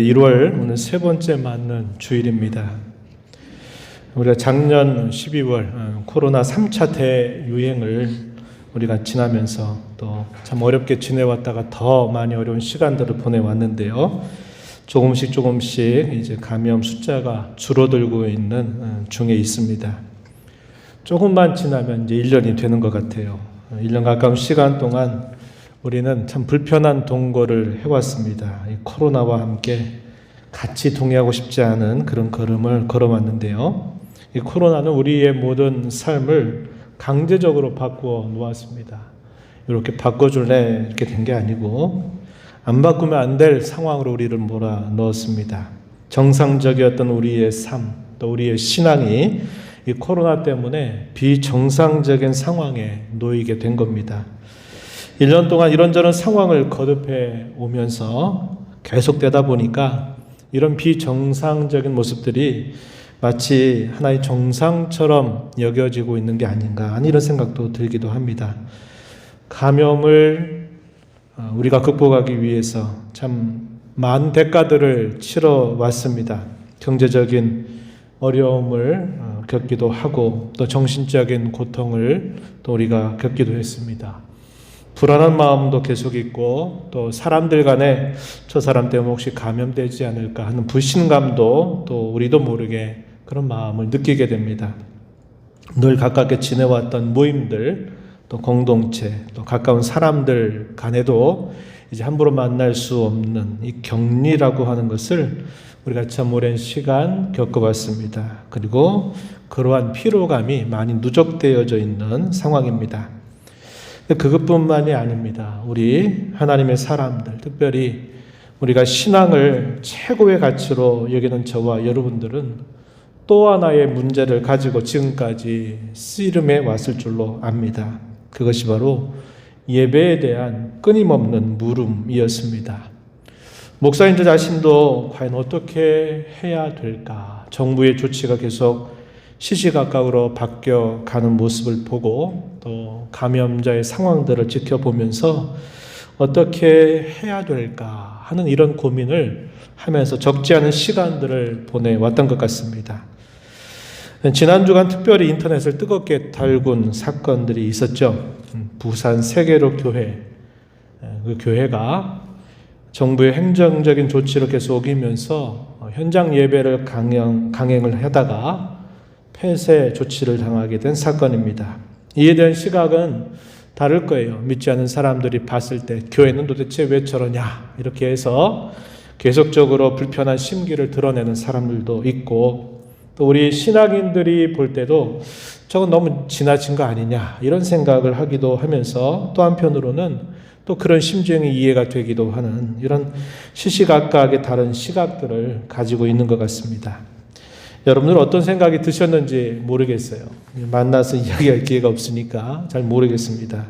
1월 오늘 세 번째 맞는 주일입니다. 우리가 작년 12월 코로나 3차 대유행을 우리가 지나면서 또 참 어렵게 지내왔다가 더 많이 어려운 시간들을 보내왔는데요. 조금씩 이제 감염 숫자가 줄어들고 있는 중에 있습니다. 조금만 지나면 이제 1년이 되는 것 같아요. 1년 가까운 시간 동안 우리는 참 불편한 동거를 해왔습니다. 이 코로나와 함께 같이 동의하고 싶지 않은 그런 걸음을 걸어왔는데요. 이 코로나는 우리의 모든 삶을 강제적으로 바꾸어 놓았습니다. 이렇게 바꿔줄래 이렇게 된 게 아니고 안 바꾸면 안 될 상황으로 우리를 몰아 넣었습니다. 정상적이었던 우리의 삶, 또 우리의 신앙이 이 코로나 때문에 비정상적인 상황에 놓이게 된 겁니다. 1년 동안 이런저런 상황을 거듭해 오면서 계속되다 보니까 이런 비정상적인 모습들이 마치 하나의 정상처럼 여겨지고 있는 게 아닌가 하는 이런 생각도 들기도 합니다. 감염을 우리가 극복하기 위해서 참 많은 대가들을 치러 왔습니다. 경제적인 어려움을 겪기도 하고 또 정신적인 고통을 또 우리가 겪기도 했습니다. 불안한 마음도 계속 있고 또 사람들 간에 저 사람 때문에 혹시 감염되지 않을까 하는 불신감도 또 우리도 모르게 그런 마음을 느끼게 됩니다. 늘 가깝게 지내왔던 모임들, 또 공동체, 또 가까운 사람들 간에도 이제 함부로 만날 수 없는 이 격리라고 하는 것을 우리가 참 오랜 시간 겪어봤습니다. 그리고 그러한 피로감이 많이 누적되어져 있는 상황입니다. 그것뿐만이 아닙니다. 우리 하나님의 사람들, 특별히 우리가 신앙을 최고의 가치로 여기는 저와 여러분들은 또 하나의 문제를 가지고 지금까지 씨름해 왔을 줄로 압니다. 그것이 바로 예배에 대한 끊임없는 물음이었습니다. 목사님들 자신도 과연 어떻게 해야 될까? 정부의 조치가 계속 시시각각으로 바뀌어가는 모습을 보고 또 감염자의 상황들을 지켜보면서 어떻게 해야 될까 하는 이런 고민을 하면서 적지 않은 시간들을 보내왔던 것 같습니다. 지난 주간 특별히 인터넷을 뜨겁게 달군 사건들이 있었죠. 부산 세계로 교회, 그 교회가 정부의 행정적인 조치를 계속 어기면서 현장 예배를 강행을 하다가 폐쇄 조치를 당하게 된 사건입니다. 이에 대한 시각은 다를 거예요. 믿지 않는 사람들이 봤을 때 교회는 도대체 왜 저러냐 이렇게 해서 계속적으로 불편한 심기를 드러내는 사람들도 있고 또 우리 신학인들이 볼 때도 저건 너무 지나친 거 아니냐 이런 생각을 하기도 하면서 또 한편으로는 또 그런 심정이 이해가 되기도 하는 이런 시시각각의 다른 시각들을 가지고 있는 것 같습니다. 여러분들 어떤 생각이 드셨는지 모르겠어요. 만나서 이야기할 기회가 없으니까 잘 모르겠습니다.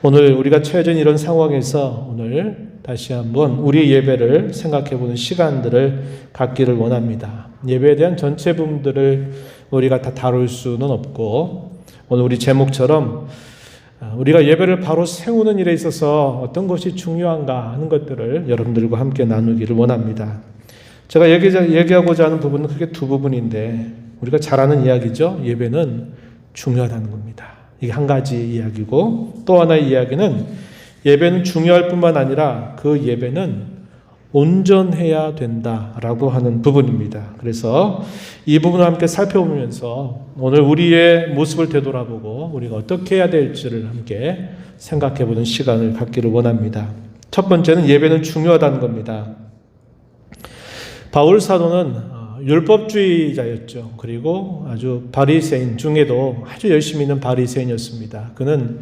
오늘 우리가 처해진 이런 상황에서 오늘 다시 한번 우리 예배를 생각해보는 시간들을 갖기를 원합니다. 예배에 대한 전체 부분들을 우리가 다 다룰 수는 없고 오늘 우리 제목처럼 우리가 예배를 바로 세우는 일에 있어서 어떤 것이 중요한가 하는 것들을 여러분들과 함께 나누기를 원합니다. 제가 얘기하고자 하는 부분은 크게 두 부분인데 우리가 잘 아는 이야기죠. 예배는 중요하다는 겁니다. 이게 한 가지 이야기고 또 하나의 이야기는 예배는 중요할 뿐만 아니라 그 예배는 온전해야 된다라고 하는 부분입니다. 그래서 이 부분을 함께 살펴보면서 오늘 우리의 모습을 되돌아보고 우리가 어떻게 해야 될지를 함께 생각해보는 시간을 갖기를 원합니다. 첫 번째는 예배는 중요하다는 겁니다. 바울 사도는 율법주의자였죠. 그리고 아주 바리새인 중에도 아주 열심히 있는 바리새인이었습니다. 그는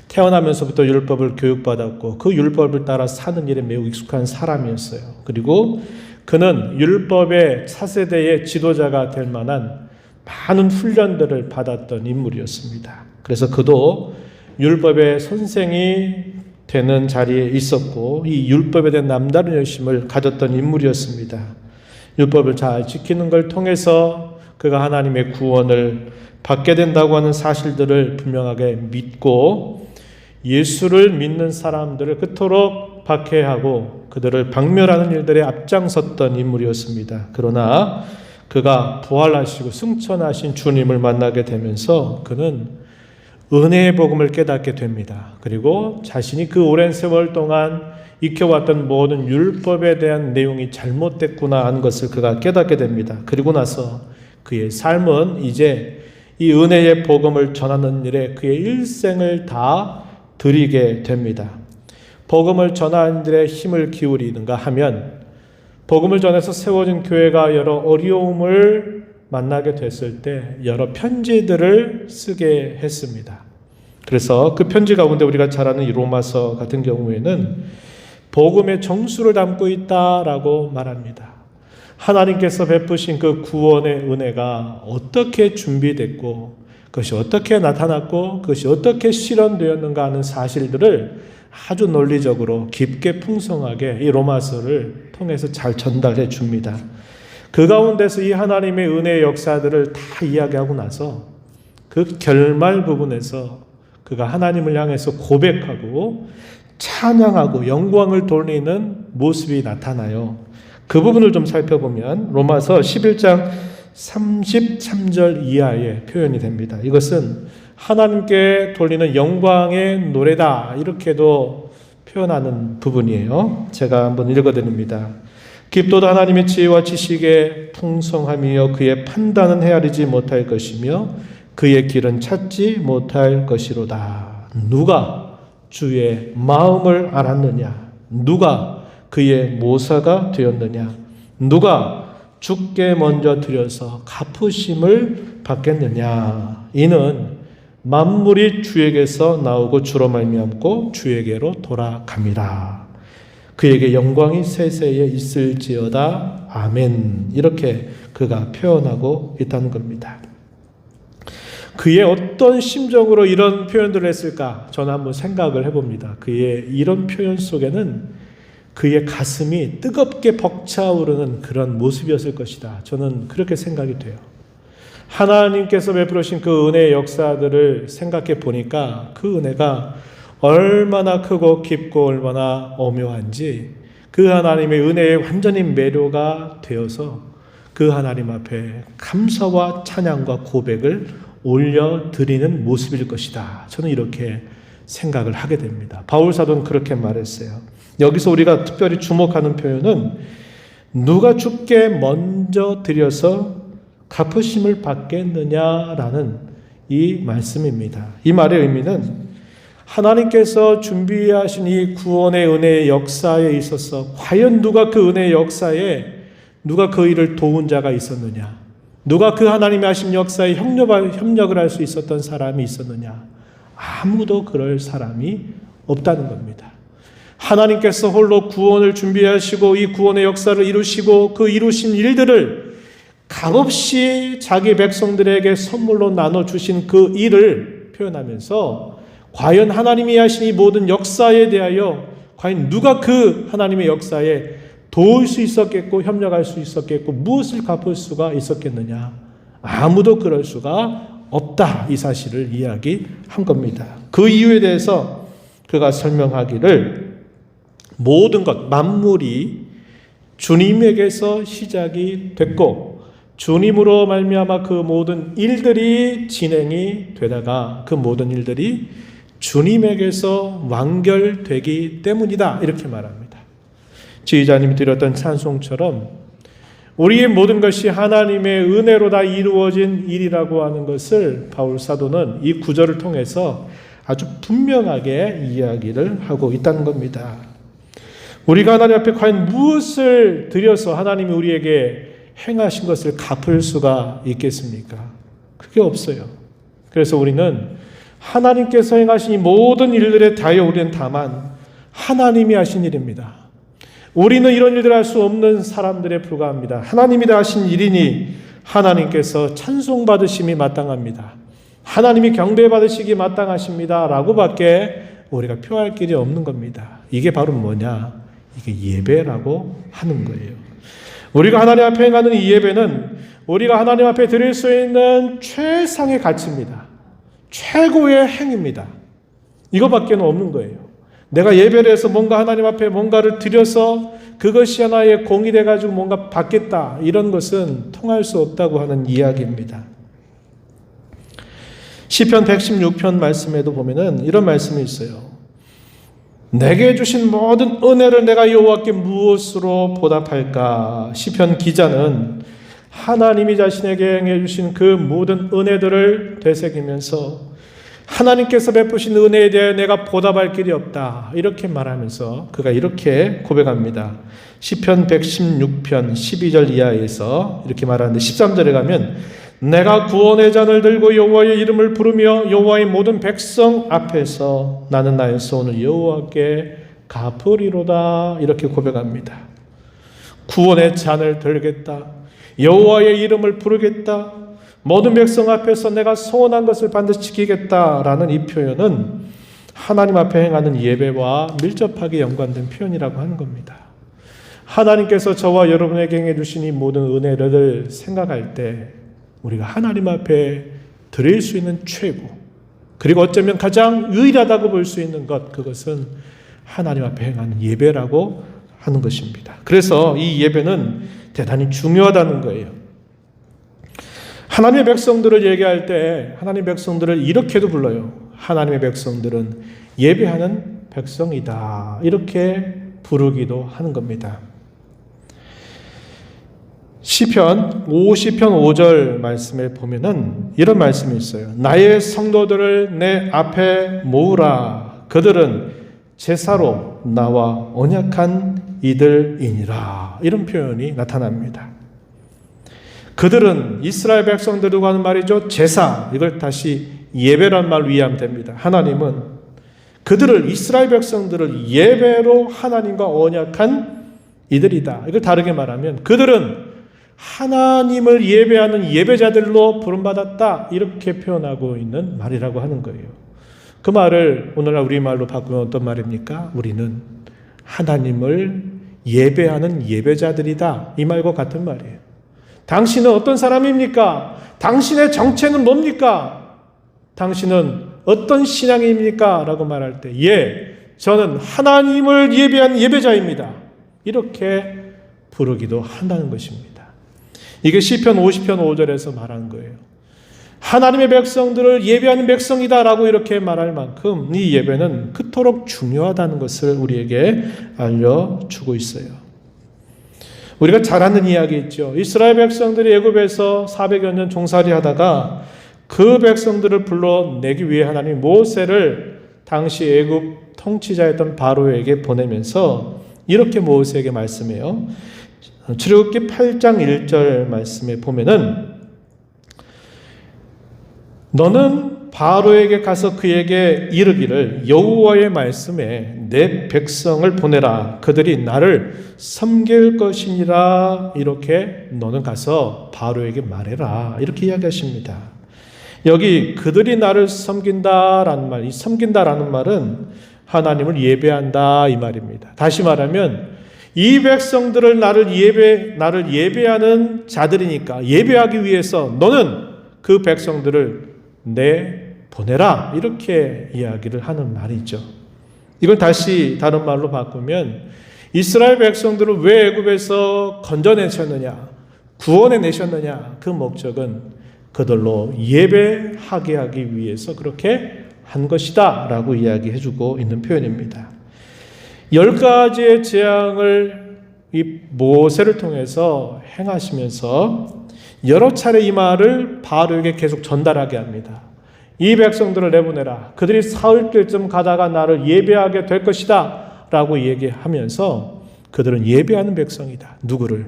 태어나면서부터 율법을 교육받았고 그 율법을 따라 사는 일에 매우 익숙한 사람이었어요. 그리고 그는 율법의 차세대의 지도자가 될 만한 많은 훈련들을 받았던 인물이었습니다. 그래서 그도 율법의 선생이 되는 자리에 있었고 이 율법에 대한 남다른 열심을 가졌던 인물이었습니다. 율법을 잘 지키는 걸 통해서 그가 하나님의 구원을 받게 된다고 하는 사실들을 분명하게 믿고 예수를 믿는 사람들을 그토록 박해하고 그들을 박멸하는 일들에 앞장섰던 인물이었습니다. 그러나 그가 부활하시고 승천하신 주님을 만나게 되면서 그는 은혜의 복음을 깨닫게 됩니다. 그리고 자신이 그 오랜 세월 동안 익혀왔던 모든 율법에 대한 내용이 잘못됐구나 하는 것을 그가 깨닫게 됩니다. 그리고 나서 그의 삶은 이제 이 은혜의 복음을 전하는 일에 그의 일생을 다 드리게 됩니다. 복음을 전하는 일에 힘을 기울이는가 하면 복음을 전해서 세워진 교회가 여러 어려움을 만나게 됐을 때 여러 편지들을 쓰게 했습니다. 그래서 그 편지 가운데 우리가 잘 아는 이 로마서 같은 경우에는 복음의 정수를 담고 있다라고 말합니다. 하나님께서 베푸신 그 구원의 은혜가 어떻게 준비됐고 그것이 어떻게 나타났고 그것이 어떻게 실현되었는가 하는 사실들을 아주 논리적으로 깊게 풍성하게 이 로마서를 통해서 잘 전달해 줍니다. 그 가운데서 이 하나님의 은혜의 역사들을 다 이야기하고 나서 그 결말 부분에서 그가 하나님을 향해서 고백하고 찬양하고 영광을 돌리는 모습이 나타나요. 그 부분을 좀 살펴보면 로마서 11장 33절 이하의 표현이 됩니다. 이것은 하나님께 돌리는 영광의 노래다 이렇게도 표현하는 부분이에요. 제가 한번 읽어드립니다. 깊도다 하나님의 지혜와 지식의 풍성함이여 그의 판단은 헤아리지 못할 것이며 그의 길은 찾지 못할 것이로다. 누가 주의 마음을 알았느냐? 누가 그의 모사가 되었느냐? 누가 주께 먼저 드려서 갚으심을 받겠느냐? 이는 만물이 주에게서 나오고 주로 말미암고 주에게로 돌아갑니다. 그에게 영광이 세세에 있을지어다. 아멘. 이렇게 그가 표현하고 있다는 겁니다. 그의 어떤 심정으로 이런 표현들을 했을까? 저는 한번 생각을 해봅니다. 그의 이런 표현 속에는 그의 가슴이 뜨겁게 벅차오르는 그런 모습이었을 것이다. 저는 그렇게 생각이 돼요. 하나님께서 베푸신 그 은혜의 역사들을 생각해 보니까 그 은혜가 얼마나 크고 깊고 얼마나 오묘한지 그 하나님의 은혜에 완전히 매료가 되어서 그 하나님 앞에 감사와 찬양과 고백을 올려드리는 모습일 것이다. 저는 이렇게 생각을 하게 됩니다. 바울 사도는 그렇게 말했어요. 여기서 우리가 특별히 주목하는 표현은 누가 주께 먼저 드려서 갚으심을 받겠느냐라는 이 말씀입니다. 이 말의 의미는 하나님께서 준비하신 이 구원의 은혜의 역사에 있어서 과연 누가 그 은혜의 역사에 누가 그 일을 도운 자가 있었느냐? 누가 그 하나님이 하신 역사에 협력을 할 수 있었던 사람이 있었느냐? 아무도 그럴 사람이 없다는 겁니다. 하나님께서 홀로 구원을 준비하시고 이 구원의 역사를 이루시고 그 이루신 일들을 값없이 자기 백성들에게 선물로 나눠주신 그 일을 표현하면서 과연 하나님이 하신 이 모든 역사에 대하여 과연 누가 그 하나님의 역사에 도울 수 있었겠고 협력할 수 있었겠고 무엇을 갚을 수가 있었겠느냐? 아무도 그럴 수가 없다. 이 사실을 이야기한 겁니다. 그 이유에 대해서 그가 설명하기를 모든 것, 만물이 주님에게서 시작이 됐고 주님으로 말미암아 그 모든 일들이 진행이 되다가 그 모든 일들이 주님에게서 완결되기 때문이다. 이렇게 말합니다. 지휘자님이 드렸던 찬송처럼 우리의 모든 것이 하나님의 은혜로 다 이루어진 일이라고 하는 것을 바울 사도는 이 구절을 통해서 아주 분명하게 이야기를 하고 있다는 겁니다. 우리가 하나님 앞에 과연 무엇을 드려서 하나님이 우리에게 행하신 것을 갚을 수가 있겠습니까? 그게 없어요. 그래서 우리는 하나님께서 행하신 이 모든 일들에 대하여 우리는 다만 하나님이 하신 일입니다. 우리는 이런 일들을 할 수 없는 사람들에 불과합니다. 하나님이 다 하신 일이니 하나님께서 찬송받으심이 마땅합니다. 하나님이 경배받으시기 마땅하십니다. 라고밖에 우리가 표할 길이 없는 겁니다. 이게 바로 뭐냐? 이게 예배라고 하는 거예요. 우리가 하나님 앞에 행하는 이 예배는 우리가 하나님 앞에 드릴 수 있는 최상의 가치입니다. 최고의 행위입니다. 이거밖에 없는 거예요. 내가 예배를 해서 뭔가 하나님 앞에 뭔가를 드려서 그것이 하나의 공이 돼가지고 뭔가 받겠다, 이런 것은 통할 수 없다고 하는 이야기입니다. 시편 116편 말씀에도 보면은 이런 말씀이 있어요. 내게 주신 모든 은혜를 내가 여호와께 무엇으로 보답할까? 시편 기자는 하나님이 자신에게 행해 주신 그 모든 은혜들을 되새기면서 하나님께서 베푸신 은혜에 대해 내가 보답할 길이 없다, 이렇게 말하면서 그가 이렇게 고백합니다. 시편 116편 12절 이하에서 이렇게 말하는데, 13절에 가면 내가 구원의 잔을 들고 여호와의 이름을 부르며 여호와의 모든 백성 앞에서 나는 나의 소원을 여호와께 갚으리로다, 이렇게 고백합니다. 구원의 잔을 들겠다, 여호와의 이름을 부르겠다, 모든 백성 앞에서 내가 소원한 것을 반드시 지키겠다라는 이 표현은 하나님 앞에 행하는 예배와 밀접하게 연관된 표현이라고 하는 겁니다. 하나님께서 저와 여러분에게 행해 주신 이 모든 은혜를 생각할 때 우리가 하나님 앞에 드릴 수 있는 최고, 그리고 어쩌면 가장 유일하다고 볼 수 있는 것, 그것은 하나님 앞에 행하는 예배라고 하는 것입니다. 그래서 이 예배는 대단히 중요하다는 거예요. 하나님의 백성들을 얘기할 때 하나님의 백성들을 이렇게도 불러요. 하나님의 백성들은 예배하는 백성이다, 이렇게 부르기도 하는 겁니다. 시편 50편 5절 말씀에 보면은 이런 말씀이 있어요. 나의 성도들을 내 앞에 모으라. 그들은 제사로 나와 언약한 이들이니라. 이런 표현이 나타납니다. 그들은 이스라엘 백성들이라고 하는 말이죠. 제사, 이걸 다시 예배란 말로 이해하면 됩니다. 하나님은 그들을, 이스라엘 백성들을 예배로 하나님과 언약한 이들이다. 이걸 다르게 말하면 그들은 하나님을 예배하는 예배자들로 부름받았다, 이렇게 표현하고 있는 말이라고 하는 거예요. 그 말을 오늘날 우리말로 바꾸면 어떤 말입니까? 우리는 하나님을 예배하는 예배자들이다, 이 말과 같은 말이에요. 당신은 어떤 사람입니까? 당신의 정체는 뭡니까? 당신은 어떤 신앙입니까? 라고 말할 때, 저는 하나님을 예배한 예배자입니다, 이렇게 부르기도 한다는 것입니다. 이게 시편 50편 5절에서 말한 거예요. 하나님의 백성들을 예배하는 백성이다라고 이렇게 말할 만큼 이 예배는 그토록 중요하다는 것을 우리에게 알려주고 있어요. 우리가 잘 아는 이야기 있죠. 이스라엘 백성들이 애굽에서 400여 년 종살이 하다가 그 백성들을 불러내기 위해 하나님이 모세를 당시 애굽 통치자였던 바로에게 보내면서 이렇게 모세에게 말씀해요. 출애굽기 8장 1절 말씀에 보면은 너는 바로에게 가서 그에게 이르기를 여호와의 말씀에 내 백성을 보내라. 그들이 나를 섬길 것이니라. 이렇게 너는 가서 바로에게 말해라. 이렇게 이야기하십니다. 여기 그들이 나를 섬긴다라는 말, 이 섬긴다라는 말은 하나님을 예배한다, 이 말입니다. 다시 말하면 이 백성들을 나를 예배하는 자들이니까 예배하기 위해서 너는 그 백성들을 보내라, 이렇게 이야기를 하는 말이죠. 이걸 다시 다른 말로 바꾸면 이스라엘 백성들을 왜 애굽에서 건져내셨느냐, 구원해내셨느냐, 그 목적은 그들로 예배하게 하기 위해서 그렇게 한 것이다 라고 이야기해주고 있는 표현입니다. 10가지의 재앙을 이 모세를 통해서 행하시면서 여러 차례 이 말을 바로에게 계속 전달하게 합니다. 이 백성들을 내보내라. 그들이 사흘길쯤 가다가 나를 예배하게 될 것이다 라고 얘기하면서 그들은 예배하는 백성이다. 누구를?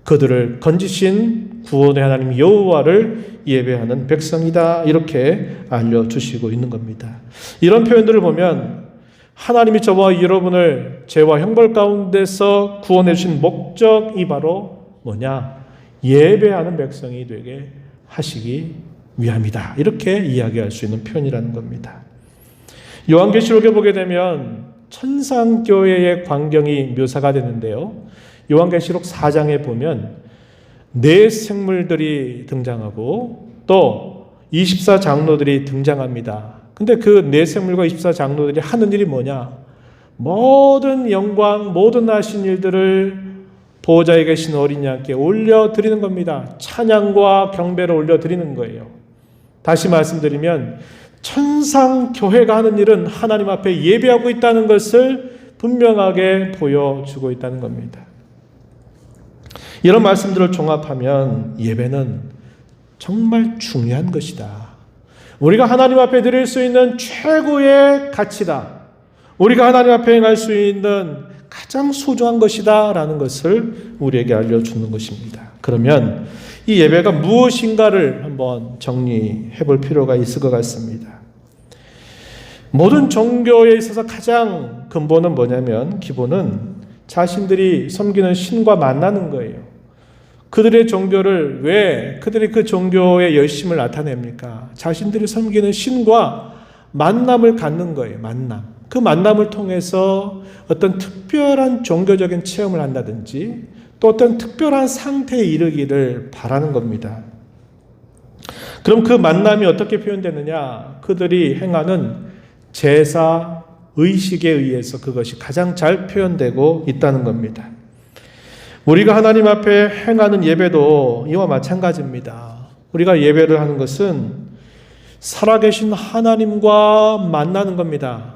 그들을 건지신 구원의 하나님 여호와를 예배하는 백성이다, 이렇게 알려주시고 있는 겁니다. 이런 표현들을 보면 하나님이 저와 여러분을 죄와 형벌 가운데서 구원해 주신 목적이 바로 뭐냐? 예배하는 백성이 되게 하시기 위함이다, 이렇게 이야기할 수 있는 표현이라는 겁니다. 요한계시록에 보게 되면 천상교회의 광경이 묘사가 되는데요. 요한계시록 4장에 보면 네 생물들이 등장하고 또 24장로들이 등장합니다. 근데 그 네 생물과 24장로들이 하는 일이 뭐냐? 모든 영광, 모든 하신 일들을 보호자에 계신 어린 양께 올려드리는 겁니다. 찬양과 경배를 올려드리는 거예요. 다시 말씀드리면 천상교회가 하는 일은 하나님 앞에 예배하고 있다는 것을 분명하게 보여주고 있다는 겁니다. 이런 말씀들을 종합하면 예배는 정말 중요한 것이다. 우리가 하나님 앞에 드릴 수 있는 최고의 가치다. 우리가 하나님 앞에 행할 수 있는 가장 소중한 것이다 라는 것을 우리에게 알려주는 것입니다. 그러면 이 예배가 무엇인가를 한번 정리해 볼 필요가 있을 것 같습니다. 모든 종교에 있어서 가장 근본은 뭐냐면 기본은 자신들이 섬기는 신과 만나는 거예요. 그들의 종교를 왜 그들이 그 종교의 열심을 나타냅니까? 자신들이 섬기는 신과 만남을 갖는 거예요. 만남. 그 만남을 통해서 어떤 특별한 종교적인 체험을 한다든지 또 어떤 특별한 상태에 이르기를 바라는 겁니다. 그럼 그 만남이 어떻게 표현되느냐? 그들이 행하는 제사, 의식에 의해서 그것이 가장 잘 표현되고 있다는 겁니다. 우리가 하나님 앞에 행하는 예배도 이와 마찬가지입니다. 우리가 예배를 하는 것은 살아계신 하나님과 만나는 겁니다.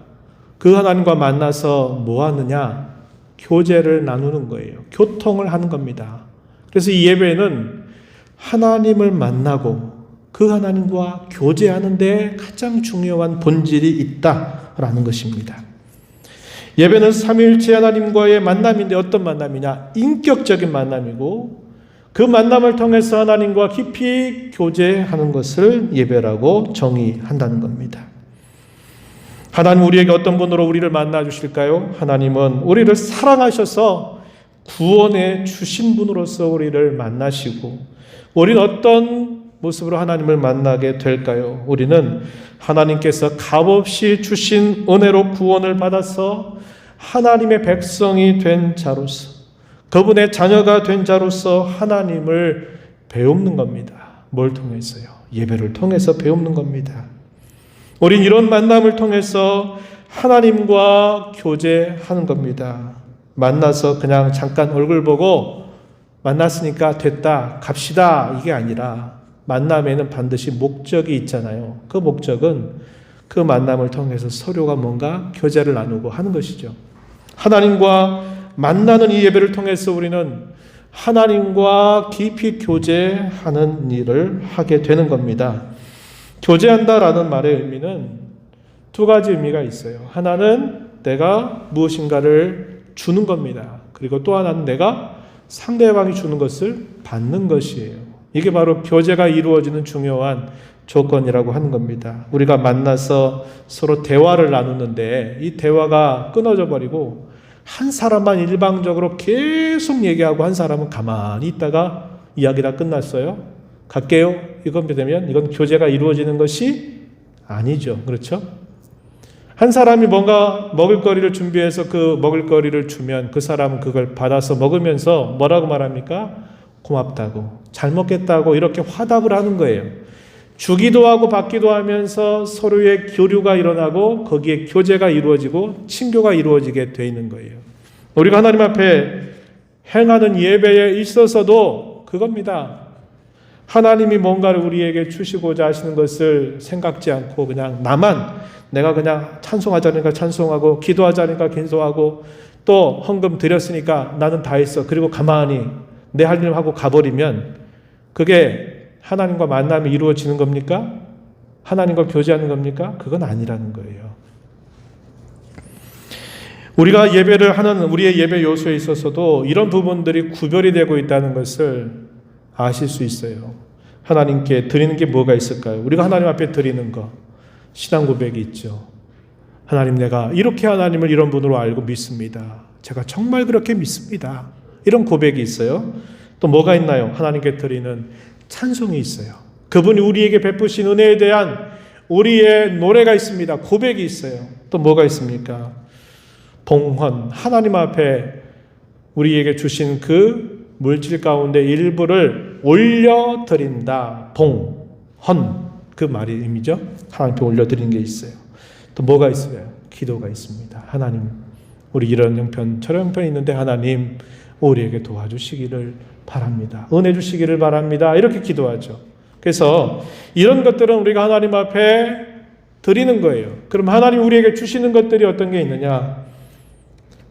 그 하나님과 만나서 뭐 하느냐? 교제를 나누는 거예요. 교통을 하는 겁니다. 그래서 이 예배는 하나님을 만나고 그 하나님과 교제하는 데 가장 중요한 본질이 있다라는 것입니다. 예배는 삼위일체 하나님과의 만남인데 어떤 만남이냐? 인격적인 만남이고 그 만남을 통해서 하나님과 깊이 교제하는 것을 예배라고 정의한다는 겁니다. 하나님 우리에게 어떤 분으로 우리를 만나 주실까요? 하나님은 우리를 사랑하셔서 구원해 주신 분으로서 우리를 만나시고 우리는 어떤 모습으로 하나님을 만나게 될까요? 우리는 하나님께서 값없이 주신 은혜로 구원을 받아서 하나님의 백성이 된 자로서 그분의 자녀가 된 자로서 하나님을 배우는 겁니다. 뭘 통해서요? 예배를 통해서 배우는 겁니다. 우린 이런 만남을 통해서 하나님과 교제하는 겁니다. 만나서 그냥 잠깐 얼굴 보고 만났으니까 됐다, 갑시다 이게 아니라 만남에는 반드시 목적이 있잖아요. 그 목적은 그 만남을 통해서 서로가 뭔가 교제를 나누고 하는 것이죠. 하나님과 만나는 이 예배를 통해서 우리는 하나님과 깊이 교제하는 일을 하게 되는 겁니다. 교제한다라는 말의 의미는 두 가지 의미가 있어요. 하나는 내가 무엇인가를 주는 겁니다. 그리고 또 하나는 내가 상대방이 주는 것을 받는 것이에요. 이게 바로 교제가 이루어지는 중요한 조건이라고 하는 겁니다. 우리가 만나서 서로 대화를 나누는데 이 대화가 끊어져 버리고 한 사람만 일방적으로 계속 얘기하고 한 사람은 가만히 있다가 이야기 다 끝났어요. 갈게요. 이건 되면 이건 교제가 이루어지는 것이 아니죠. 그렇죠? 한 사람이 뭔가 먹을거리를 준비해서 그 먹을거리를 주면 그 사람은 그걸 받아서 먹으면서 뭐라고 말합니까? 고맙다고, 잘 먹겠다고 이렇게 화답을 하는 거예요. 주기도 하고 받기도 하면서 서로의 교류가 일어나고 거기에 교제가 이루어지고 친교가 이루어지게 되어 있는 거예요. 우리가 하나님 앞에 행하는 예배에 있어서도 그겁니다. 하나님이 뭔가를 우리에게 주시고자 하시는 것을 생각지 않고 그냥 내가 그냥 찬송하자니까 찬송하고 기도하자니까 기도하고 또 헌금 드렸으니까 나는 다 했어. 그리고 가만히 내 할 일 하고 가버리면 그게 하나님과 만남이 이루어지는 겁니까? 하나님과 교제하는 겁니까? 그건 아니라는 거예요. 우리가 예배를 하는 우리의 예배 요소에 있어서도 이런 부분들이 구별이 되고 있다는 것을 아실 수 있어요. 하나님께 드리는 게 뭐가 있을까요? 우리가 하나님 앞에 드리는 거 신앙 고백이 있죠. 하나님, 내가 이렇게 하나님을 이런 분으로 알고 믿습니다. 제가 정말 그렇게 믿습니다. 이런 고백이 있어요. 또 뭐가 있나요? 하나님께 드리는 찬송이 있어요. 그분이 우리에게 베푸신 은혜에 대한 우리의 노래가 있습니다. 고백이 있어요. 또 뭐가 있습니까? 봉헌, 하나님 앞에 우리에게 주신 그 물질 가운데 일부를 올려드린다. 봉헌, 그 말이 의미죠. 하나님께 올려드리는 게 있어요. 또 뭐가 있어요? 기도가 있습니다. 하나님, 우리 이런 형편 저런 형편이 있는데 하나님 우리에게 도와주시기를 바랍니다. 은혜 주시기를 바랍니다. 이렇게 기도하죠. 그래서 이런 것들은 우리가 하나님 앞에 드리는 거예요. 그럼 하나님 우리에게 주시는 것들이 어떤 게 있느냐?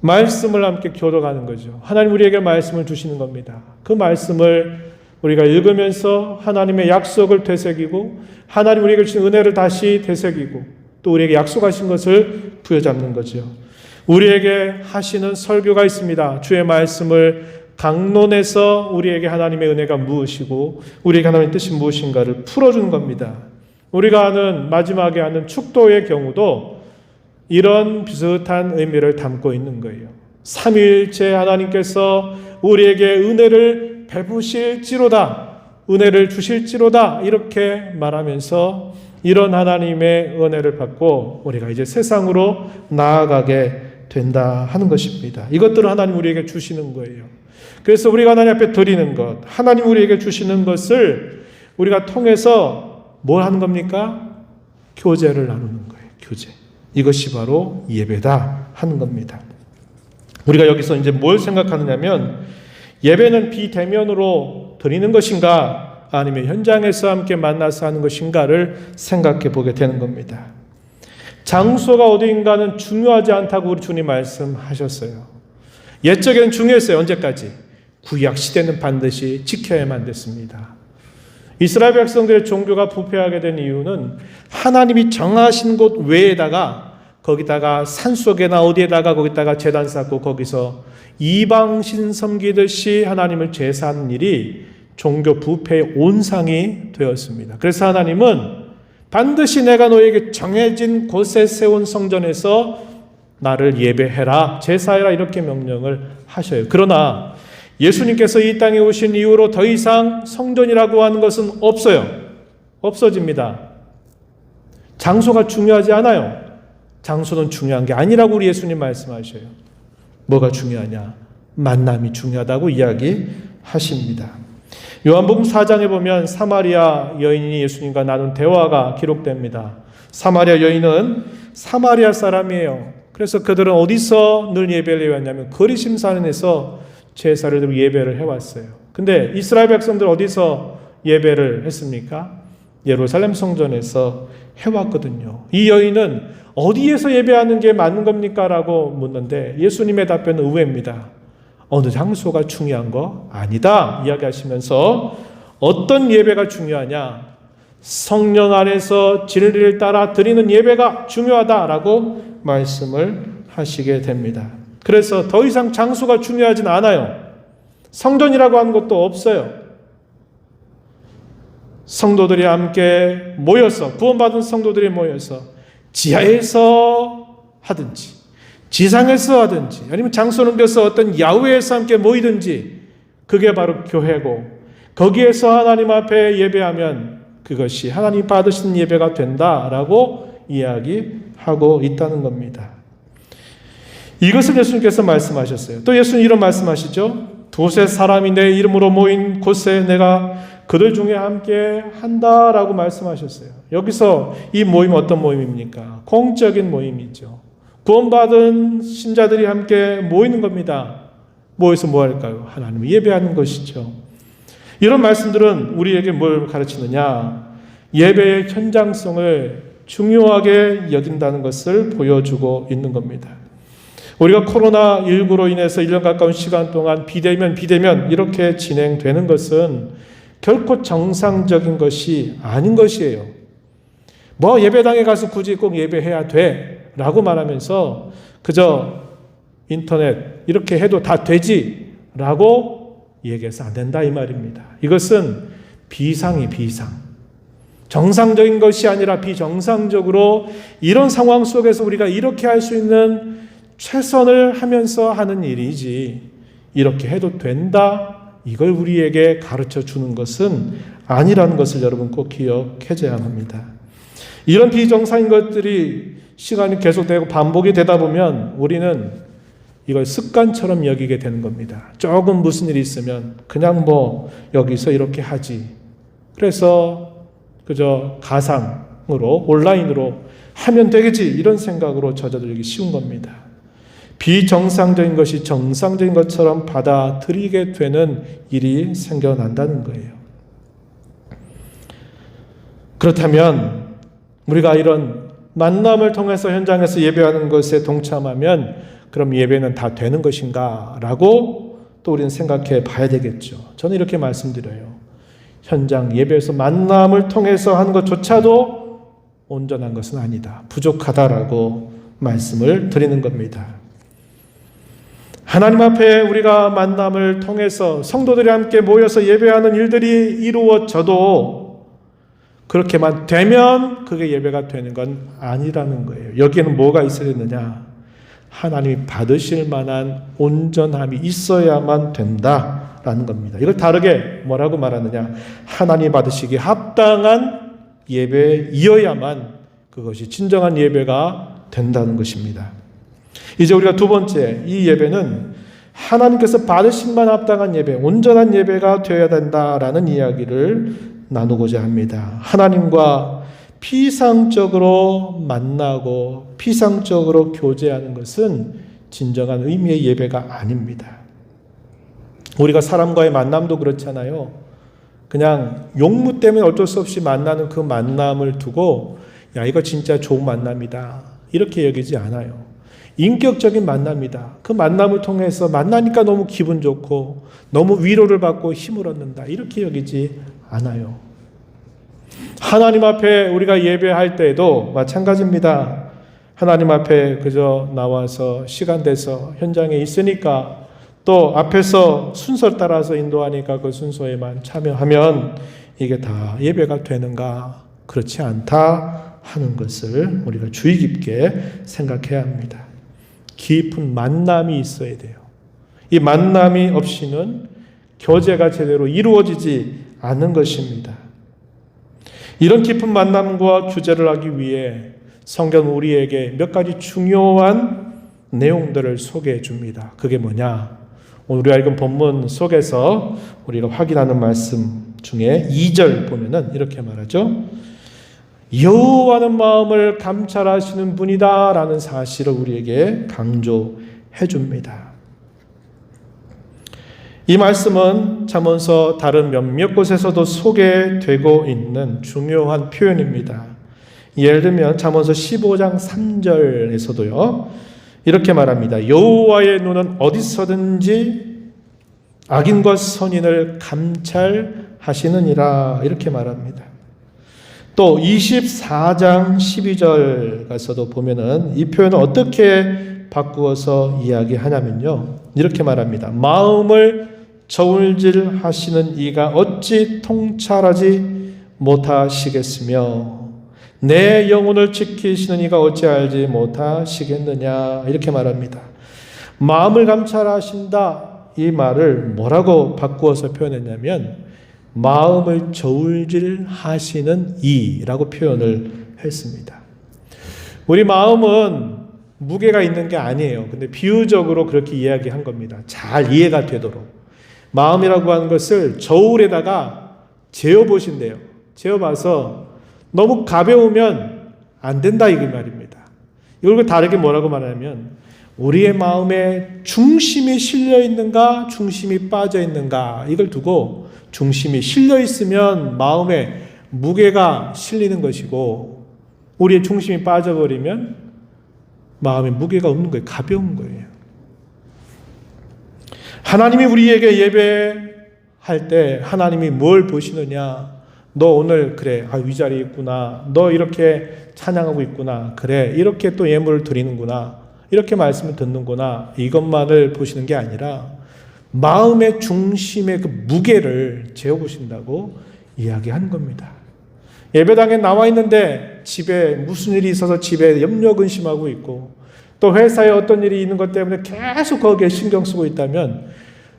말씀을 함께 교도하는 거죠. 하나님 우리에게 말씀을 주시는 겁니다. 그 말씀을 우리가 읽으면서 하나님의 약속을 되새기고 하나님 우리에게 주신 은혜를 다시 되새기고 또 우리에게 약속하신 것을 부여잡는 거죠. 우리에게 하시는 설교가 있습니다. 주의 말씀을 강론해서 우리에게 하나님의 은혜가 무엇이고 우리에게 하나님의 뜻이 무엇인가를 풀어주는 겁니다. 우리가 하는 마지막에 하는 축도의 경우도 이런 비슷한 의미를 담고 있는 거예요. 삼위일체 하나님께서 우리에게 은혜를 베푸실지로다, 은혜를 주실지로다 이렇게 말하면서 이런 하나님의 은혜를 받고 우리가 이제 세상으로 나아가게 된다 하는 것입니다. 이것들을 하나님 우리에게 주시는 거예요. 그래서 우리가 하나님 앞에 드리는 것, 하나님 우리에게 주시는 것을 우리가 통해서 뭘 하는 겁니까? 교제를 나누는 거예요. 교제. 이것이 바로 예배다 하는 겁니다. 우리가 여기서 이제 뭘 생각하느냐면 예배는 비대면으로 드리는 것인가 아니면 현장에서 함께 만나서 하는 것인가를 생각해 보게 되는 겁니다. 장소가 어디인가는 중요하지 않다고 우리 주님 말씀하셨어요. 옛적에는 중요했어요. 언제까지? 구약 시대는 반드시 지켜야만 됐습니다. 이스라엘 백성들의 종교가 부패하게 된 이유는 하나님이 정하신 곳 외에다가 거기다가 산속에나 어디에다가 거기다가 제단 쌓고 거기서 이방신 섬기듯이 하나님을 제사하는 일이 종교 부패의 온상이 되었습니다. 그래서 하나님은 반드시 내가 너에게 정해진 곳에 세운 성전에서 나를 예배해라, 제사해라 이렇게 명령을 하셔요. 그러나 예수님께서 이 땅에 오신 이후로 더 이상 성전이라고 하는 것은 없어요. 없어집니다. 장소가 중요하지 않아요. 장소는 중요한 게 아니라고 우리 예수님 말씀하셔요. 뭐가 중요하냐? 만남이 중요하다고 이야기하십니다. 요한복음 4장에 보면 사마리아 여인이 예수님과 나눈 대화가 기록됩니다. 사마리아 여인은 사마리아 사람이에요. 그래서 그들은 어디서 늘 예배를 해왔냐면 거리심 산에서 제사를 드리고 예배를 해왔어요. 근데 이스라엘 백성들 어디서 예배를 했습니까? 예루살렘 성전에서 해왔거든요. 이 여인은 어디에서 예배하는 게 맞는 겁니까? 라고 묻는데 예수님의 답변은 의외입니다. 어느 장소가 중요한 거 아니다 이야기하시면서 어떤 예배가 중요하냐? 성령 안에서 진리를 따라 드리는 예배가 중요하다라고 말씀을 하시게 됩니다. 그래서 더 이상 장소가 중요하진 않아요. 성전이라고 하는 것도 없어요. 성도들이 함께 모여서, 구원받은 성도들이 모여서 지하에서 하든지 지상에서 하든지 아니면 장소는 옮겨서 어떤 야외에서 함께 모이든지 그게 바로 교회고 거기에서 하나님 앞에 예배하면 그것이 하나님 받으시는 예배가 된다라고 이야기하고 있다는 겁니다. 이것을 예수님께서 말씀하셨어요. 또 예수님 이런 말씀하시죠. 두세 사람이 내 이름으로 모인 곳에 내가 그들 중에 함께 한다라고 말씀하셨어요. 여기서 이 모임은 어떤 모임입니까? 공적인 모임이죠. 구원받은 신자들이 함께 모이는 겁니다. 모여서 뭐 할까요? 하나님을 예배하는 것이죠. 이런 말씀들은 우리에게 뭘 가르치느냐? 예배의 현장성을 중요하게 여긴다는 것을 보여주고 있는 겁니다. 우리가 코로나19로 인해서 1년 가까운 시간 동안 비대면 이렇게 진행되는 것은 결코 정상적인 것이 아닌 것이에요. 뭐 예배당에 가서 굳이 꼭 예배해야 돼 라고 말하면서 그저 인터넷 이렇게 해도 다 되지 라고 얘기해서 안 된다 이 말입니다. 이것은 비상. 정상적인 것이 아니라 비정상적으로 이런 상황 속에서 우리가 이렇게 할 수 있는 최선을 하면서 하는 일이지 이렇게 해도 된다 이걸 우리에게 가르쳐 주는 것은 아니라는 것을 여러분 꼭 기억해줘야 합니다. 이런 비정상인 것들이 시간이 계속되고 반복이 되다 보면 우리는 이걸 습관처럼 여기게 되는 겁니다. 조금 무슨 일이 있으면 그냥 뭐 여기서 이렇게 하지. 그래서 그저 가상으로 온라인으로 하면 되겠지 이런 생각으로 젖어들기 쉬운 겁니다. 비정상적인 것이 정상적인 것처럼 받아들이게 되는 일이 생겨난다는 거예요. 그렇다면 우리가 이런 만남을 통해서 현장에서 예배하는 것에 동참하면 그럼 예배는 다 되는 것인가? 라고 또 우리는 생각해 봐야 되겠죠. 저는 이렇게 말씀드려요. 현장 예배에서 만남을 통해서 하는 것조차도 온전한 것은 아니다. 부족하다라고 말씀을 드리는 겁니다. 하나님 앞에 우리가 만남을 통해서 성도들이 함께 모여서 예배하는 일들이 이루어져도 그렇게만 되면 그게 예배가 되는 건 아니라는 거예요. 여기에는 뭐가 있어야 되느냐? 하나님이 받으실 만한 온전함이 있어야만 된다라는 겁니다. 이걸 다르게 뭐라고 말하느냐? 하나님이 받으시기에 합당한 예배이어야만 그것이 진정한 예배가 된다는 것입니다. 이제 우리가 두 번째, 이 예배는 하나님께서 받으신 만 합당한 예배, 온전한 예배가 되어야 된다라는 이야기를 나누고자 합니다. 하나님과 피상적으로 만나고 피상적으로 교제하는 것은 진정한 의미의 예배가 아닙니다. 우리가 사람과의 만남도 그렇잖아요. 그냥 용무 때문에 어쩔 수 없이 만나는 그 만남을 두고 야, 이거 진짜 좋은 만남이다, 이렇게 여기지 않아요. 인격적인 만남이다. 그 만남을 통해서 만나니까 너무 기분 좋고 너무 위로를 받고 힘을 얻는다, 이렇게 여기지 않아요. 하나님 앞에 우리가 예배할 때에도 마찬가지입니다. 하나님 앞에 그저 나와서 시간 돼서 현장에 있으니까 또 앞에서 순서를 따라서 인도하니까 그 순서에만 참여하면 이게 다 예배가 되는가? 그렇지 않다 하는 것을 우리가 주의 깊게 생각해야 합니다. 깊은 만남이 있어야 돼요. 이 만남이 없이는 교제가 제대로 이루어지지 않는 것입니다. 이런 깊은 만남과 교제를 하기 위해 성경은 우리에게 몇 가지 중요한 내용들을 소개해 줍니다. 그게 뭐냐? 오늘 우리가 읽은 본문 속에서 우리가 확인하는 말씀 중에 2절 보면은 이렇게 말하죠. 여호와는 마음을 감찰하시는 분이다라는 사실을 우리에게 강조해 줍니다. 이 말씀은 잠언서 다른 몇몇 곳에서도 소개되고 있는 중요한 표현입니다. 예를 들면 잠언서 15장 3절에서도요. 이렇게 말합니다. 여호와의 눈은 어디서든지 악인과 선인을 감찰하시느니라, 이렇게 말합니다. 또 24장 12절 가서도 보면은 이 표현을 어떻게 바꾸어서 이야기하냐면요. 이렇게 말합니다. 마음을 저울질하시는 이가 어찌 통찰하지 못하시겠으며 내 영혼을 지키시는 이가 어찌 알지 못하시겠느냐, 이렇게 말합니다. 마음을 감찰하신다, 이 말을 뭐라고 바꾸어서 표현했냐면 마음을 저울질하시는 이라고 표현을 했습니다. 우리 마음은 무게가 있는 게 아니에요. 근데 비유적으로 그렇게 이야기한 겁니다. 잘 이해가 되도록. 마음이라고 하는 것을 저울에다가 재어보신대요. 재어봐서 너무 가벼우면 안 된다, 이 말입니다. 이걸 다르게 뭐라고 말하냐면 우리의 마음에 중심이 실려 있는가, 중심이 빠져 있는가, 이걸 두고 중심이 실려 있으면 마음에 무게가 실리는 것이고 우리의 중심이 빠져버리면 마음에 무게가 없는 거예요. 가벼운 거예요. 하나님이 우리에게 예배할 때 하나님이 뭘 보시느냐? 너 오늘 그래, 위자리에 있구나. 너 이렇게 찬양하고 있구나. 그래, 이렇게 또 예물을 드리는구나. 이렇게 말씀을 듣는구나. 이것만을 보시는 게 아니라 마음의 중심의 그 무게를 재어보신다고 이야기한 겁니다. 예배당에 나와 있는데 집에 무슨 일이 있어서 집에 염려 근심하고 있고 또 회사에 어떤 일이 있는 것 때문에 계속 거기에 신경 쓰고 있다면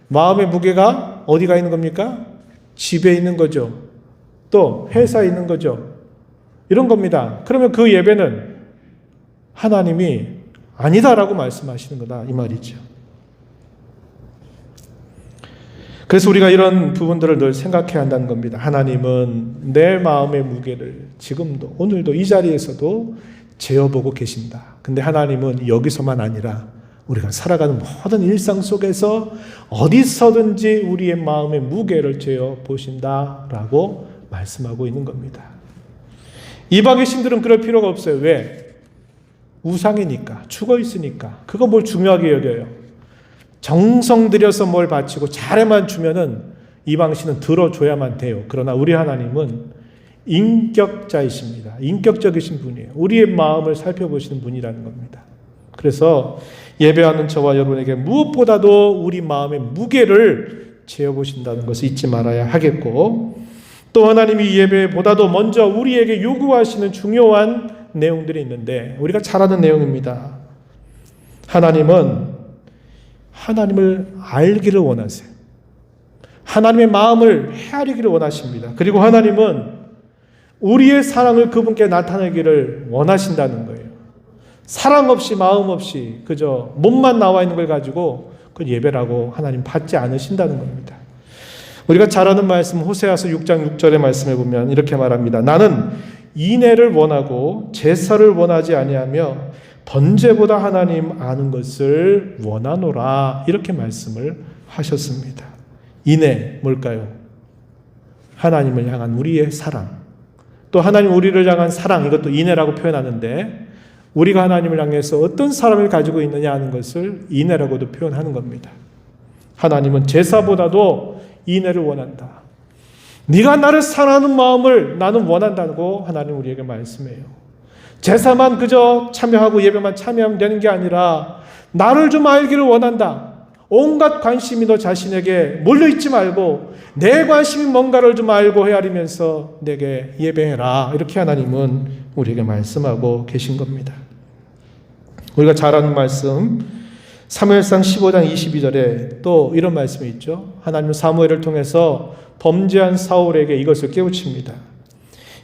마음의 무게가 어디가 있는 겁니까? 집에 있는 거죠. 또 회사에 있는 거죠. 이런 겁니다. 그러면 그 예배는 하나님이 아니다라고 말씀하시는 거다, 이 말이죠. 그래서 우리가 이런 부분들을 늘 생각해야 한다는 겁니다. 하나님은 내 마음의 무게를 지금도 오늘도 이 자리에서도 재어보고 계신다. 근데 하나님은 여기서만 아니라 우리가 살아가는 모든 일상 속에서 어디서든지 우리의 마음의 무게를 재어 보신다라고 말씀하고 있는 겁니다. 이방의 신들은 그럴 필요가 없어요. 왜? 우상이니까, 죽어 있으니까. 그거 뭘 중요하게 여겨요. 정성 들여서 뭘 바치고 잘해만 주면은 이방 신은 들어줘야만 돼요. 그러나 우리 하나님은 인격자이십니다. 인격적이신 분이에요. 우리의 마음을 살펴보시는 분이라는 겁니다. 그래서 예배하는 저와 여러분에게 무엇보다도 우리 마음의 무게를 재어보신다는 것을 잊지 말아야 하겠고, 또 하나님이 예배보다도 먼저 우리에게 요구하시는 중요한 내용들이 있는데 우리가 잘 아는 내용입니다. 하나님은 하나님을 알기를 원하세요. 하나님의 마음을 헤아리기를 원하십니다. 그리고 하나님은 우리의 사랑을 그분께 나타내기를 원하신다는 거예요. 사랑 없이 마음 없이 그저 몸만 나와 있는 걸 가지고 그 예배라고 하나님 받지 않으신다는 겁니다. 우리가 잘 아는 말씀 호세아서 6장 6절의 말씀에 보면 이렇게 말합니다. 나는 인애를 원하고 제사를 원하지 아니하며 번제보다 하나님 아는 것을 원하노라, 이렇게 말씀을 하셨습니다. 인애 뭘까요? 하나님을 향한 우리의 사랑, 또 하나님 우리를 향한 사랑, 이것도 인애라고 표현하는데 우리가 하나님을 향해서 어떤 사랑을 가지고 있느냐 하는 것을 인애라고도 표현하는 겁니다. 하나님은 제사보다도 인애를 원한다. 네가 나를 사랑하는 마음을 나는 원한다고 하나님 우리에게 말씀해요. 제사만 그저 참여하고 예배만 참여하면 되는 게 아니라 나를 좀 알기를 원한다. 온갖 관심이 너 자신에게 몰려있지 말고 내 관심이 뭔가를 좀 알고 헤아리면서 내게 예배해라, 이렇게 하나님은 우리에게 말씀하고 계신 겁니다. 우리가 잘 아는 말씀 사무엘상 15장 22절에 또 이런 말씀이 있죠. 하나님은 사무엘을 통해서 범죄한 사울에게 이것을 깨우칩니다.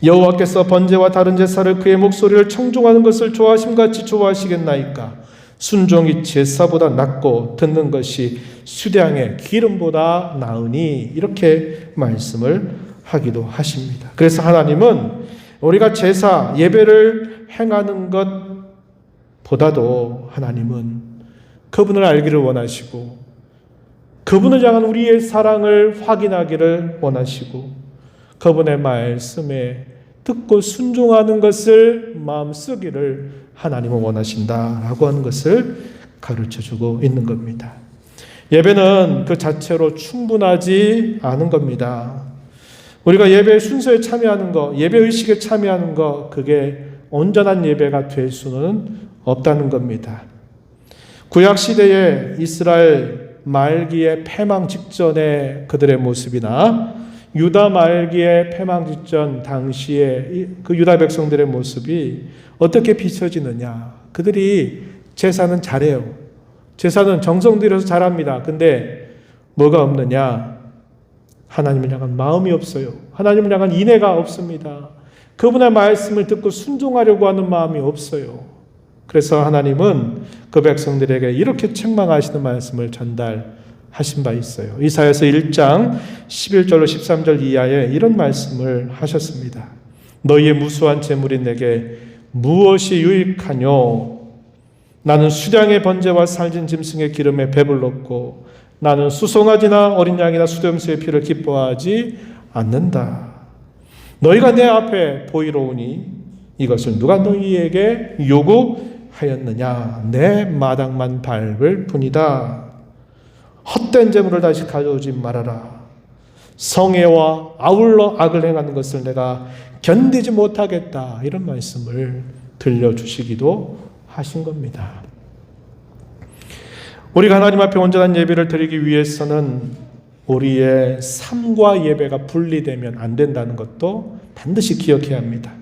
여호와께서 번제와 다른 제사를 그의 목소리를 청종하는 것을 좋아하심같이 좋아하시겠나이까? 순종이 제사보다 낫고 듣는 것이 수량의 기름보다 나으니, 이렇게 말씀을 하기도 하십니다. 그래서 하나님은 우리가 제사, 예배를 행하는 것보다도 하나님은 그분을 알기를 원하시고 그분을 향한 우리의 사랑을 확인하기를 원하시고 그분의 말씀에 듣고 순종하는 것을 마음쓰기를 하나님은 원하신다라고 하는 것을 가르쳐주고 있는 겁니다. 예배는 그 자체로 충분하지 않은 겁니다. 우리가 예배 순서에 참여하는 것, 예배의식에 참여하는 것, 그게 온전한 예배가 될 수는 없다는 겁니다. 구약시대의 이스라엘 말기의 패망 직전의 그들의 모습이나 유다 말기의 패망 직전 당시의 그 유다 백성들의 모습이 어떻게 비춰지느냐. 그들이 제사는 잘해요. 제사는 정성 들여서 잘합니다. 근데 뭐가 없느냐? 하나님을 향한 마음이 없어요. 하나님을 향한 인애가 없습니다. 그분의 말씀을 듣고 순종하려고 하는 마음이 없어요. 그래서 하나님은 그 백성들에게 이렇게 책망하시는 말씀을 전달하신 바 있어요. 이사야서 1장 11절로 13절 이하에 이런 말씀을 하셨습니다. 너희의 무수한 재물이 내게 무엇이 유익하뇨? 나는 수량의 번제와 살진 짐승의 기름에 배불렀고 나는 수송아지나 어린 양이나 수염소의 피를 기뻐하지 않는다. 너희가 내 앞에 보이러 오니 이것을 누가 너희에게 요구하였느냐? 내 마당만 밟을 뿐이다. 헛된 재물을 다시 가져오지 말아라. 성애와 아울러 악을 행하는 것을 내가 견디지 못하겠다. 이런 말씀을 들려주시기도 하신 겁니다. 우리가 하나님 앞에 온전한 예배를 드리기 위해서는 우리의 삶과 예배가 분리되면 안 된다는 것도 반드시 기억해야 합니다.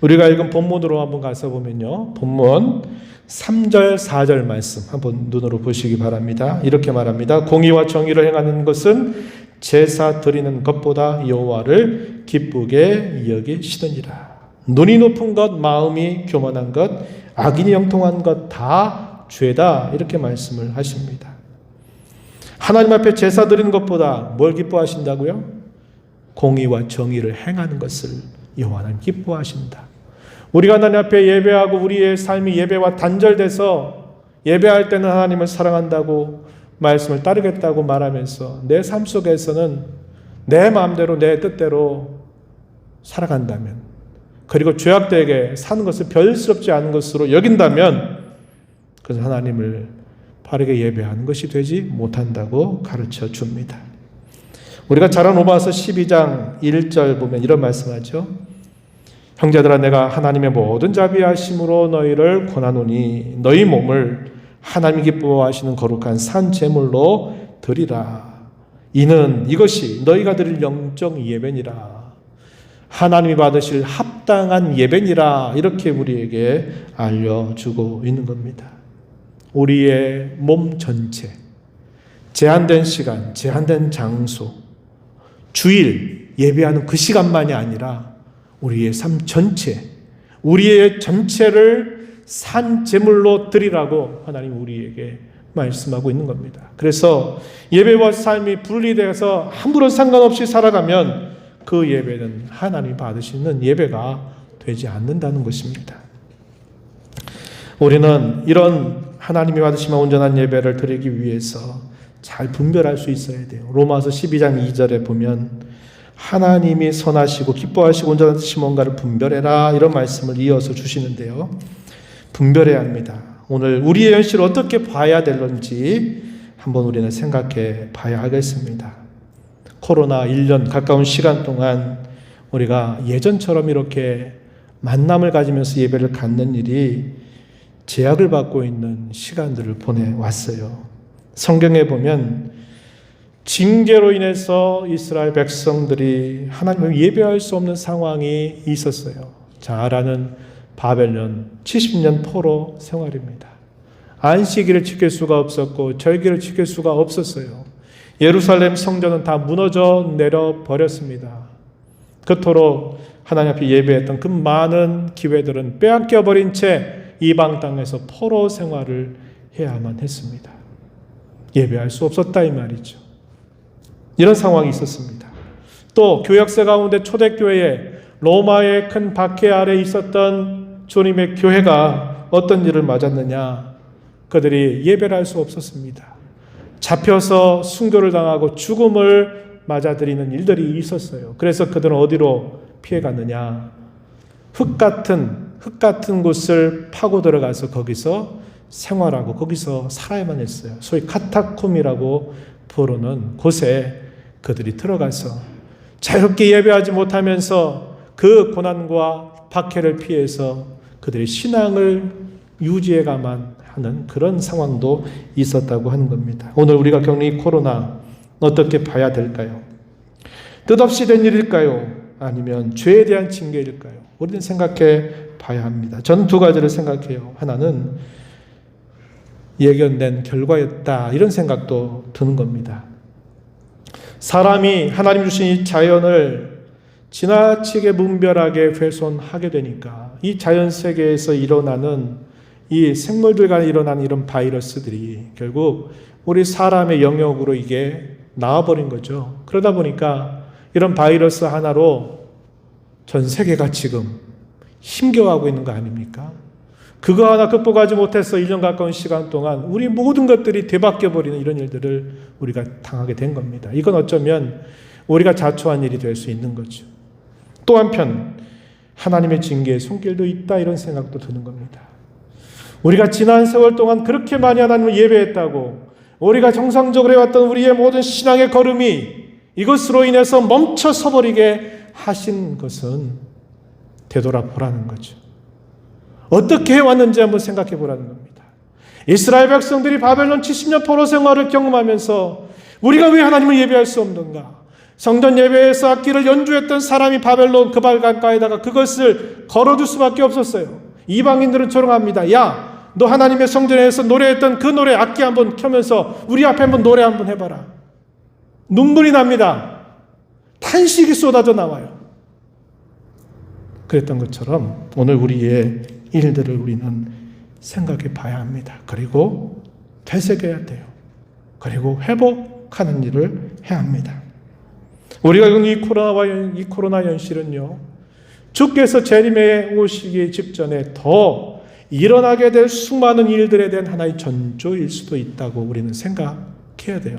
우리가 읽은 본문으로 한번 가서 보면요. 본문 3절 4절 말씀 한번 눈으로 보시기 바랍니다. 이렇게 말합니다. 공의와 정의를 행하는 것은 제사 드리는 것보다 여호와를 기쁘게 여기시느니라. 눈이 높은 것, 마음이 교만한 것, 악인이 형통한 것 다 죄다. 이렇게 말씀을 하십니다. 하나님 앞에 제사 드리는 것보다 뭘 기뻐하신다고요? 공의와 정의를 행하는 것을 여호와는 기뻐하신다. 우리가 하나님 앞에 예배하고 우리의 삶이 예배와 단절돼서 예배할 때는 하나님을 사랑한다고 말씀을 따르겠다고 말하면서 내 삶 속에서는 내 마음대로 내 뜻대로 살아간다면, 그리고 죄악되게 사는 것을 별스럽지 않은 것으로 여긴다면 그래서 하나님을 바르게 예배하는 것이 되지 못한다고 가르쳐 줍니다. 우리가 잘 아는 로마서 12장 1절 보면 이런 말씀하죠. 형제들아, 내가 하나님의 모든 자비하심으로 너희를 권하노니 너희 몸을 하나님이 기뻐하시는 거룩한 산 제물로 드리라. 이는 이것이 너희가 드릴 영적 예배니라. 하나님이 받으실 합당한 예배니라. 이렇게 우리에게 알려주고 있는 겁니다. 우리의 몸 전체, 제한된 시간, 제한된 장소, 주일 예배하는 그 시간만이 아니라 우리의 삶 전체, 우리의 전체를 산 제물로 드리라고 하나님 우리에게 말씀하고 있는 겁니다. 그래서 예배와 삶이 분리되어서 아무런 상관없이 살아가면 그 예배는 하나님이 받으시는 예배가 되지 않는다는 것입니다. 우리는 이런 하나님이 받으시면 온전한 예배를 드리기 위해서 잘 분별할 수 있어야 돼요. 로마서 12장 2절에 보면 하나님이 선하시고 기뻐하시고 온전한 뜻이 뭔가를 분별해라, 이런 말씀을 이어서 주시는데요. 분별해야 합니다. 오늘 우리의 현실을 어떻게 봐야 될런지 한번 우리는 생각해 봐야 하겠습니다. 코로나 1년 가까운 시간 동안 우리가 예전처럼 이렇게 만남을 가지면서 예배를 갖는 일이 제약을 받고 있는 시간들을 보내왔어요. 성경에 보면 징계로 인해서 이스라엘 백성들이 하나님을 예배할 수 없는 상황이 있었어요. 잘 아는 바벨론 70년 포로 생활입니다. 안식일을 지킬 수가 없었고 절기를 지킬 수가 없었어요. 예루살렘 성전은 다 무너져 내려버렸습니다. 그토록 하나님 앞에 예배했던 그 많은 기회들은 빼앗겨버린 채 이방 땅에서 포로 생활을 해야만 했습니다. 예배할 수 없었다 이 말이죠. 이런 상황이 있었습니다. 또 교역사 가운데 초대교회에 로마의 큰 박해 아래 있었던 주님의 교회가 어떤 일을 맞았느냐? 그들이 예배를 할 수 없었습니다. 잡혀서 순교를 당하고 죽음을 맞아들이는 일들이 있었어요. 그래서 그들은 어디로 피해갔느냐? 흙 같은 곳을 파고 들어가서 거기서 생활하고 거기서 살아야만 했어요. 소위 카타콤이라고 부르는 곳에 그들이 들어가서 자유롭게 예배하지 못하면서 그 고난과 박해를 피해서 그들의 신앙을 유지해가만 하는 그런 상황도 있었다고 하는 겁니다. 오늘 우리가 겪는 이 코로나 어떻게 봐야 될까요? 뜻없이 된 일일까요? 아니면 죄에 대한 징계일까요? 우리는 생각해 봐야 합니다. 저는 두 가지를 생각해요. 하나는 예견된 결과였다, 이런 생각도 드는 겁니다. 사람이 하나님 주신 이 자연을 지나치게 문별하게 훼손하게 되니까 이 자연 세계에서 일어나는 이 생물들 간에 일어나는 이런 바이러스들이 결국 우리 사람의 영역으로 이게 나와버린 거죠. 그러다 보니까 이런 바이러스 하나로 전 세계가 지금 힘겨워하고 있는 거 아닙니까? 그거 하나 극복하지 못해서 1년 가까운 시간 동안 우리 모든 것들이 뒤바뀌어버리는 이런 일들을 우리가 당하게 된 겁니다. 이건 어쩌면 우리가 자초한 일이 될 수 있는 거죠. 또 한편 하나님의 징계의 손길도 있다, 이런 생각도 드는 겁니다. 우리가 지난 세월 동안 그렇게 많이 하나님을 예배했다고 우리가 정상적으로 해왔던 우리의 모든 신앙의 걸음이 이것으로 인해서 멈춰서 버리게 하신 것은 되돌아보라는 거죠. 어떻게 해왔는지 한번 생각해 보라는 겁니다. 이스라엘 백성들이 바벨론 70년 포로 생활을 경험하면서 우리가 왜 하나님을 예배할 수 없는가? 성전 예배에서 악기를 연주했던 사람이 바벨론 그 바닷가에다가 그것을 걸어둘 수밖에 없었어요. 이방인들은 조롱합니다. 야, 너 하나님의 성전에서 노래했던 그 노래 악기 한번 켜면서 우리 앞에 한번 노래 한번 해봐라. 눈물이 납니다. 탄식이 쏟아져 나와요. 그랬던 것처럼 오늘 우리의 일들을 우리는 생각해 봐야 합니다. 그리고 되새겨야 돼요. 그리고 회복하는 일을 해야 합니다. 우리가 겪는 이 코로나 현실은요, 주께서 재림에 오시기 직전에 더 일어나게 될 수많은 일들에 대한 하나의 전조일 수도 있다고 우리는 생각해야 돼요.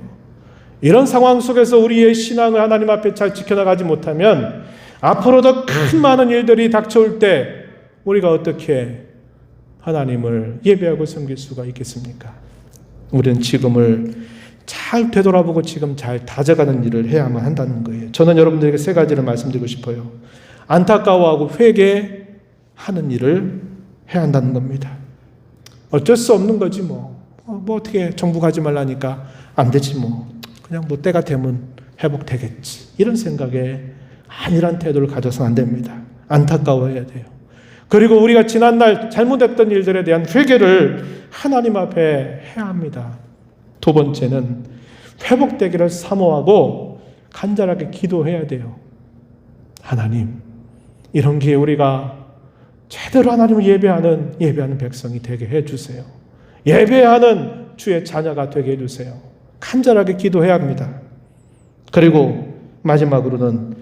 이런 상황 속에서 우리의 신앙을 하나님 앞에 잘 지켜나가지 못하면 앞으로도 큰 많은 일들이 닥쳐올 때 우리가 어떻게 하나님을 예배하고 섬길 수가 있겠습니까? 우리는 지금을 잘 되돌아보고 지금 잘 다져가는 일을 해야만 한다는 거예요. 저는 여러분들에게 세 가지를 말씀드리고 싶어요. 안타까워하고 회개하는 일을 해야 한다는 겁니다. 어쩔 수 없는 거지 뭐 어떻게 정부 가지 말라니까 안 되지 그냥 때가 되면 회복되겠지. 이런 생각에 안일한 태도를 가져서는 안 됩니다. 안타까워해야 돼요. 그리고 우리가 지난날 잘못했던 일들에 대한 회개를 하나님 앞에 해야 합니다. 두 번째는 회복되기를 사모하고 간절하게 기도해야 돼요. 하나님, 이런 기회에 우리가 제대로 하나님을 예배하는 백성이 되게 해주세요. 예배하는 주의 자녀가 되게 해주세요. 간절하게 기도해야 합니다. 그리고 마지막으로는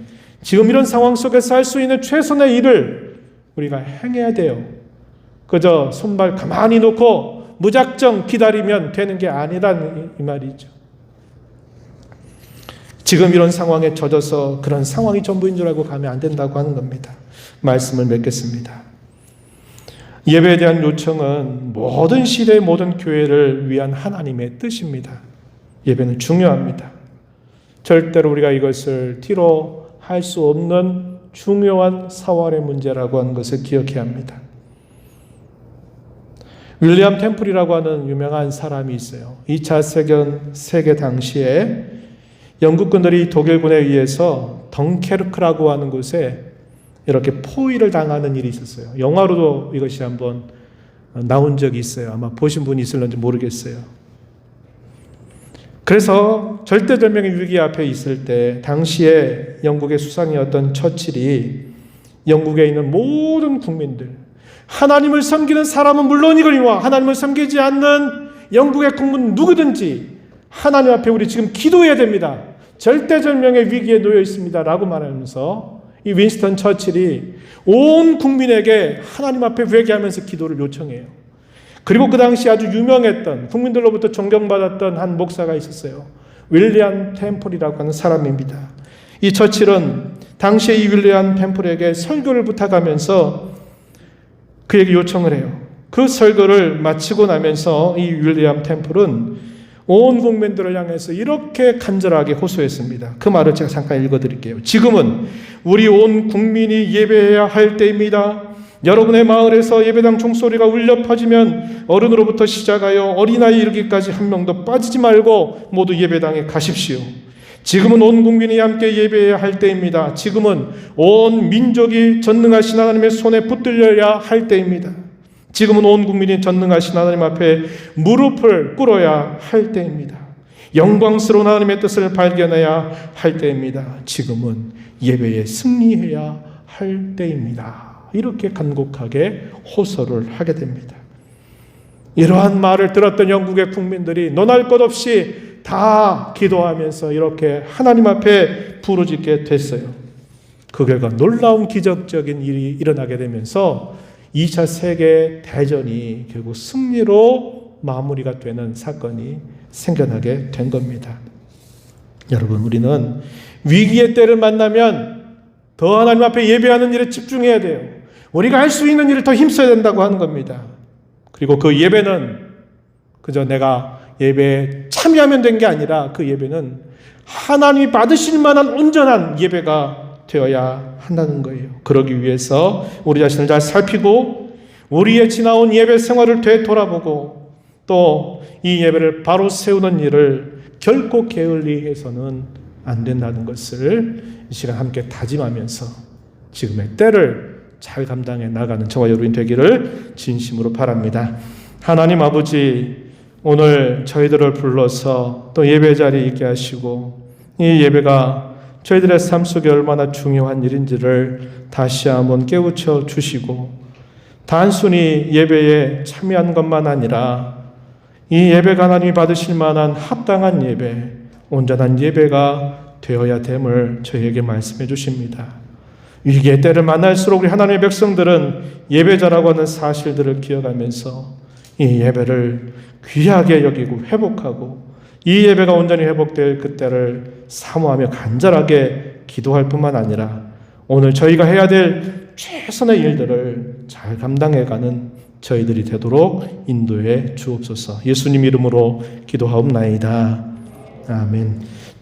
지금 이런 상황 속에서 할 수 있는 최선의 일을 우리가 행해야 돼요. 그저 손발 가만히 놓고 무작정 기다리면 되는 게 아니란 이 말이죠. 지금 이런 상황에 젖어서 그런 상황이 전부인 줄 알고 가면 안 된다고 하는 겁니다. 말씀을 맺겠습니다. 예배에 대한 요청은 모든 시대의 모든 교회를 위한 하나님의 뜻입니다. 예배는 중요합니다. 절대로 우리가 이것을 뒤로 할 수 없는 중요한 사활의 문제라고 하는 것을 기억해야 합니다. 윌리엄 템플이라고 하는 유명한 사람이 있어요. 2차 세계 당시에 영국군들이 독일군에 의해서 덩케르크라고 하는 곳에 이렇게 포위를 당하는 일이 있었어요. 영화로도 이것이 한번 나온 적이 있어요. 아마 보신 분이 있을런지 모르겠어요. 그래서 절대절명의 위기 앞에 있을 때 당시에 영국의 수상이었던 처칠이 영국에 있는 모든 국민들, 하나님을 섬기는 사람은 물론이거니와 하나님을 섬기지 않는 영국의 국민 누구든지 하나님 앞에 우리 지금 기도해야 됩니다. 절대절명의 위기에 놓여 있습니다. 라고 말하면서 이 윈스턴 처칠이 온 국민에게 하나님 앞에 회개하면서 기도를 요청해요. 그리고 그 당시 아주 유명했던 국민들로부터 존경받았던 한 목사가 있었어요. 윌리엄 템플이라고 하는 사람입니다. 이 처칠은 당시에 이 윌리엄 템플에게 설교를 부탁하면서 그에게 요청을 해요. 그 설교를 마치고 나면서 이 윌리엄 템플은 온 국민들을 향해서 이렇게 간절하게 호소했습니다. 그 말을 제가 잠깐 읽어드릴게요. 지금은 우리 온 국민이 예배해야 할 때입니다. 여러분의 마을에서 예배당 종소리가 울려 퍼지면 어른으로부터 시작하여 어린아이 이르기까지 한 명도 빠지지 말고 모두 예배당에 가십시오. 지금은 온 국민이 함께 예배해야 할 때입니다. 지금은 온 민족이 전능하신 하나님의 손에 붙들려야 할 때입니다. 지금은 온 국민이 전능하신 하나님 앞에 무릎을 꿇어야 할 때입니다. 영광스러운 하나님의 뜻을 발견해야 할 때입니다. 지금은 예배에 승리해야 할 때입니다. 이렇게 간곡하게 호소를 하게 됩니다. 이러한 말을 들었던 영국의 국민들이 논할 것 없이 다 기도하면서 이렇게 하나님 앞에 부르짖게 됐어요. 그 결과 놀라운 기적적인 일이 일어나게 되면서 2차 세계 대전이 결국 승리로 마무리가 되는 사건이 생겨나게 된 겁니다. 여러분, 우리는 위기의 때를 만나면 더 하나님 앞에 예배하는 일에 집중해야 돼요. 우리가 할 수 있는 일을 더 힘써야 된다고 하는 겁니다. 그리고 그 예배는 그저 내가 예배에 참여하면 된 게 아니라 그 예배는 하나님이 받으실 만한 온전한 예배가 되어야 한다는 거예요. 그러기 위해서 우리 자신을 잘 살피고 우리의 지나온 예배 생활을 되돌아보고 또 이 예배를 바로 세우는 일을 결코 게을리해서는 안 된다는 것을 이 시간 함께 다짐하면서 지금의 때를 잘 감당해 나가는 저와 여러분이 되기를 진심으로 바랍니다. 하나님 아버지, 오늘 저희들을 불러서 또 예배 자리에 있게 하시고 이 예배가 저희들의 삶 속에 얼마나 중요한 일인지를 다시 한번 깨우쳐 주시고 단순히 예배에 참여한 것만 아니라 이 예배가 하나님이 받으실 만한 합당한 예배, 온전한 예배가 되어야 됨을 저희에게 말씀해 주십니다. 위기의 때를 만날수록 우리 하나님의 백성들은 예배자라고 하는 사실들을 기억하면서 이 예배를 귀하게 여기고 회복하고 이 예배가 온전히 회복될 그때를 사모하며 간절하게 기도할 뿐만 아니라 오늘 저희가 해야 될 최선의 일들을 잘 감당해가는 저희들이 되도록 인도해 주옵소서. 예수님 이름으로 기도하옵나이다. 아멘.